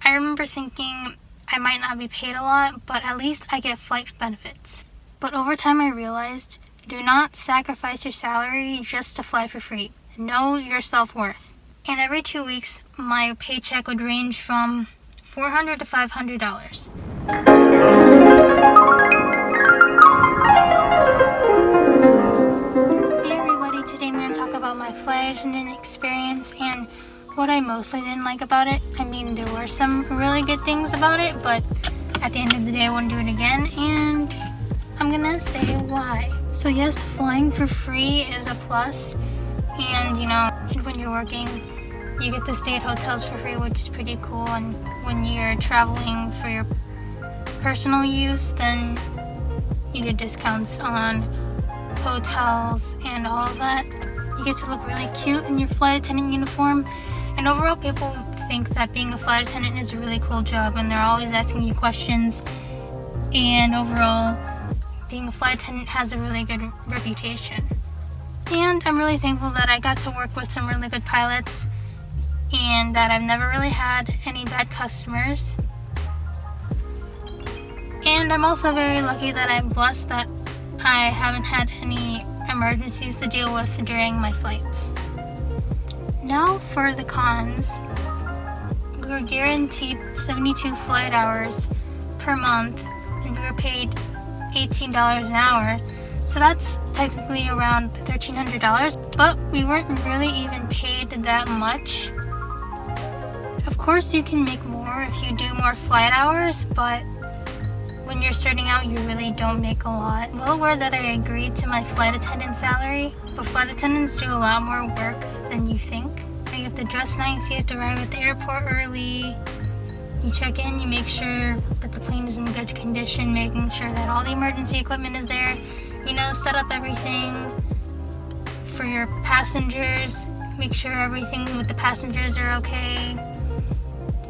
I remember thinking I might not be paid a lot, but at least I get flight benefits. But over time I realized, do not sacrifice your salary just to fly for free. Know your self-worth. And every 2 weeks, my paycheck would range from $400 to $500. Hey everybody, today I'm going to talk about my flight attendant experience and what I mostly didn't like about it. I mean, there were some really good things about it, but at the end of the day I wouldn't do it again, and I'm gonna say why. So yes, flying for free is a plus, and when you're working you get to stay at hotels for free, which is pretty cool. And when you're traveling for your personal use, then you get discounts on hotels and all of that. You get to look really cute in your flight attendant uniform, and overall people think that being a flight attendant is a really cool job, and they're always asking you questions, and overall being a flight attendant has a really good reputation. And I'm really thankful that I got to work with some really good pilots and that I've never really had any bad customers. And I'm also very lucky that I'm blessed that I haven't had any emergencies to deal with during my flights. Now for the cons. We were guaranteed 72 flight hours per month, and we were paid $18 an hour, so that's technically around $1,300, but we weren't really even paid that much. Of course you can make more if you do more flight hours, but when you're starting out you really don't make a lot. Well aware that I agreed to my flight attendant salary, but flight attendants do a lot more work than you think. You have to dress nice, you have to arrive at the airport early, you check in, you make sure that the plane is in good condition, making sure that all the emergency equipment is there, set up everything for your passengers, make sure everything with the passengers are okay,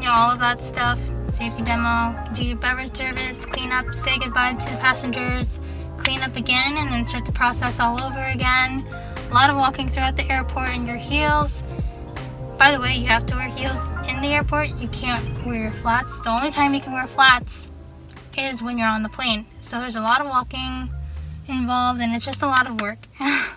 all of that stuff, safety demo, do your beverage service, clean up, say goodbye to the passengers, clean up again, and then start the process all over again. A lot of walking throughout the airport in your heels. By the way, you have to wear heels in the airport. You can't wear your flats. The only time you can wear flats is when you're on the plane. So there's a lot of walking involved, and it's just a lot of work. And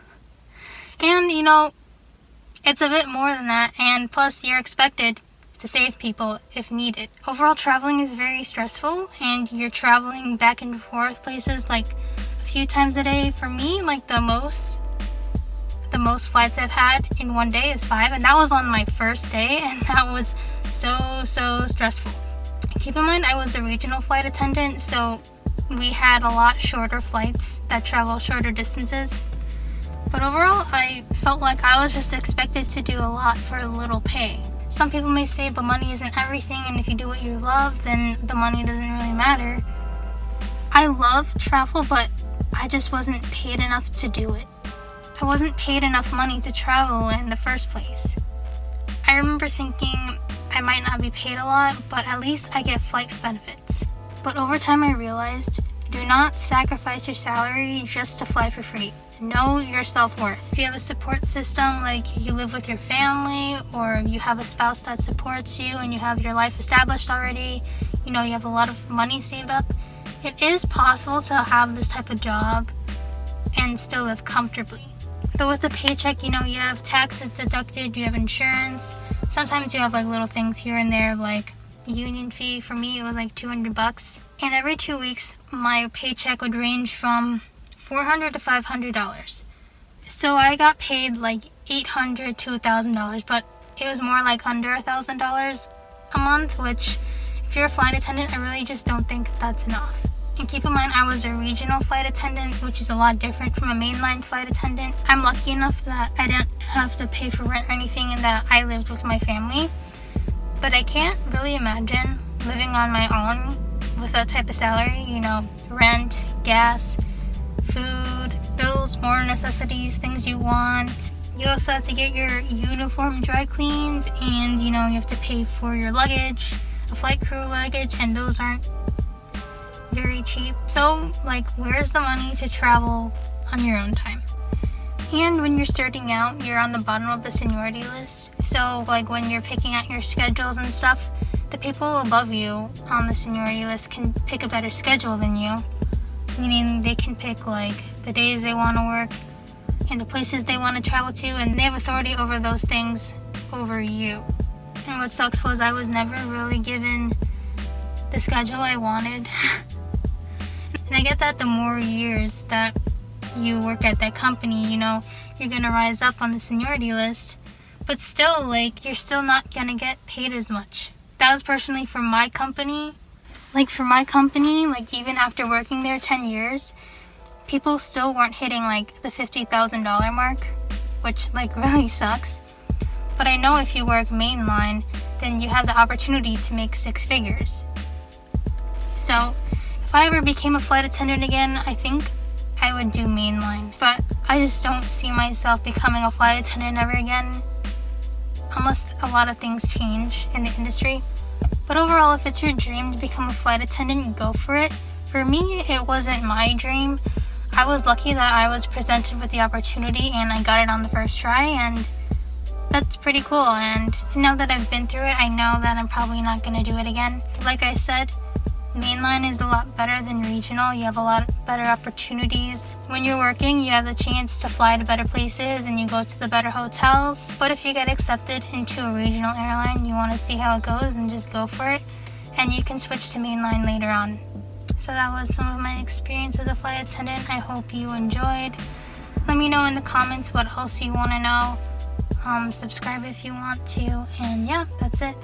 it's a bit more than that, and plus you're expected to save people if needed. Overall, traveling is very stressful, and you're traveling back and forth places like a few times a day. For me, like the most flights I've had in one day is 5, and that was on my first day, and that was so stressful. Keep in mind I was a regional flight attendant, so we had a lot shorter flights that travel shorter distances. But overall, I felt like I was just expected to do a lot for a little pay. Some people may say, but money isn't everything, and if you do what you love, then the money doesn't really matter. I love travel, but I just wasn't paid enough to do it. I wasn't paid enough money to travel in the first place. I remember thinking I might not be paid a lot, but at least I get flight benefits. But over time I realized, do not sacrifice your salary just to fly for free. Know your self-worth. If you have a support system, like you live with your family, or you have a spouse that supports you and you have your life established already, you have a lot of money saved up, it is possible to have this type of job and still live comfortably. But with the paycheck, you have taxes deducted, you have insurance, sometimes you have like little things here and there, like union fee. For me it was like $200, and every 2 weeks my paycheck would range from $400 to $500. So I got paid like $800 to $1,000, but it was more like under $1,000 a month, which if you're a flight attendant, I really just don't think that's enough. And keep in mind, I was a regional flight attendant, which is a lot different from a mainline flight attendant. I'm lucky enough that I didn't have to pay for rent or anything, and that I lived with my family. But I can't really imagine living on my own with that type of salary, rent, gas, food, bills, more necessities, things you want. You also have to get your uniform dry cleaned, and you have to pay for your luggage, a flight crew luggage, and those aren't very cheap. So where's the money to travel on your own time? And when you're starting out, you're on the bottom of the seniority list. So when you're picking out your schedules and stuff, the people above you on the seniority list can pick a better schedule than you, meaning they can pick like the days they want to work and the places they want to travel to, and they have authority over those things over you. And what sucks was I was never really given the schedule I wanted. And I get that the more years that you work at that company, you know, you're gonna rise up on the seniority list, but still, like, you're still not gonna get paid as much. That was personally for my company. Like, even after working there 10 years, people still weren't hitting like the $50,000 mark, which like really sucks. But I know if you work mainline, then you have the opportunity to make 6 figures. So if I ever became a flight attendant again, I think I would do mainline. But I just don't see myself becoming a flight attendant ever again, unless a lot of things change in the industry. But overall, if it's your dream to become a flight attendant, go for it. For me, it wasn't my dream. I was lucky that I was presented with the opportunity and I got it on the first try, and that's pretty cool. And now that I've been through it, I know that I'm probably not going to do it again. Like I said, mainline is a lot better than regional. You have a lot better opportunities. When you're working, you have the chance to fly to better places and you go to the better hotels. But if you get accepted into a regional airline, you want to see how it goes and just go for it. And you can switch to mainline later on. So that was some of my experience as a flight attendant. I hope you enjoyed. Let me know in the comments what else you want to know. Subscribe if you want to. And yeah, that's it.